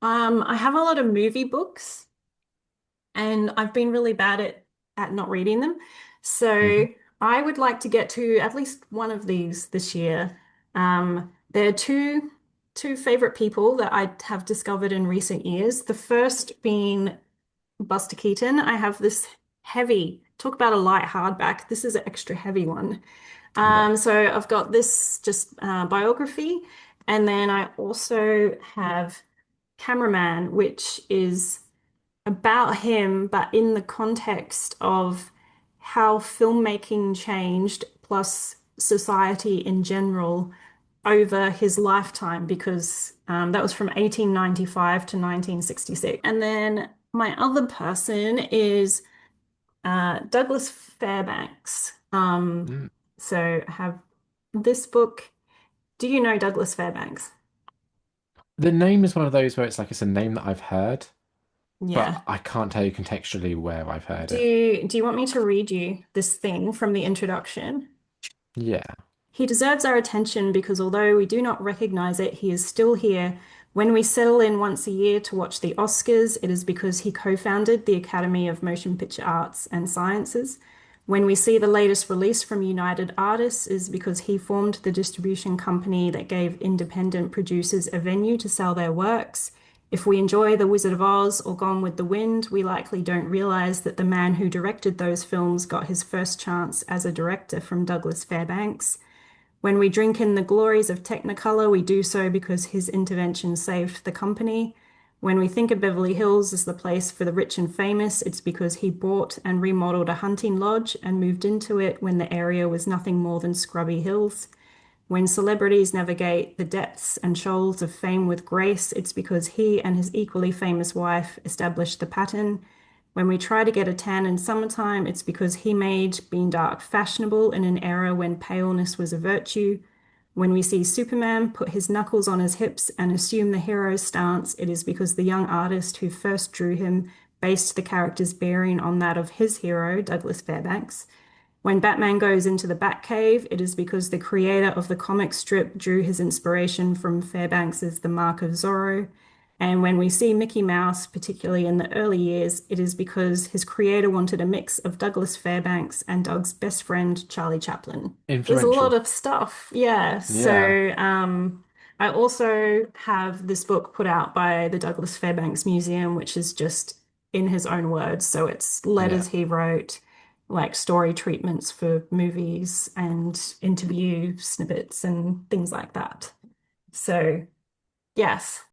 I have a lot of movie books and I've been really bad at not reading them. So Hmm. I would like to get to at least one of these this year. There are two favorite people that I have discovered in recent years. The first being Buster Keaton. I have this heavy, talk about a light hardback. This is an extra heavy one. Yeah. So I've got this just biography, and then I also have Cameraman, which is about him, but in the context of how filmmaking changed, plus society in general over his lifetime, because that was from 1895 to 1966. And then my other person is Douglas Fairbanks. Mm. So I have this book. Do you know Douglas Fairbanks? The name is one of those where it's a name that I've heard, but Yeah. I can't tell you contextually where I've heard it. Do you want me to read you this thing from the introduction? Yeah. He deserves our attention because although we do not recognize it, he is still here. When we settle in once a year to watch the Oscars, it is because he co-founded the Academy of Motion Picture Arts and Sciences. When we see the latest release from United Artists, it is because he formed the distribution company that gave independent producers a venue to sell their works. If we enjoy The Wizard of Oz or Gone with the Wind, we likely don't realize that the man who directed those films got his first chance as a director from Douglas Fairbanks. When we drink in the glories of Technicolor, we do so because his intervention saved the company. When we think of Beverly Hills as the place for the rich and famous, it's because he bought and remodeled a hunting lodge and moved into it when the area was nothing more than scrubby hills. When celebrities navigate the depths and shoals of fame with grace, it's because he and his equally famous wife established the pattern. When we try to get a tan in summertime, it's because he made being dark fashionable in an era when paleness was a virtue. When we see Superman put his knuckles on his hips and assume the hero's stance, it is because the young artist who first drew him based the character's bearing on that of his hero, Douglas Fairbanks. When Batman goes into the Batcave, it is because the creator of the comic strip drew his inspiration from Fairbanks's The Mark of Zorro. And when we see Mickey Mouse, particularly in the early years, it is because his creator wanted a mix of Douglas Fairbanks and Doug's best friend, Charlie Chaplin. There's a lot Influential. of stuff. Yeah. Yeah. I also have this book put out by the Douglas Fairbanks Museum, which is just in his own words. So it's Yeah. letters he wrote, like story treatments for movies and interview snippets and things like that. So, yes.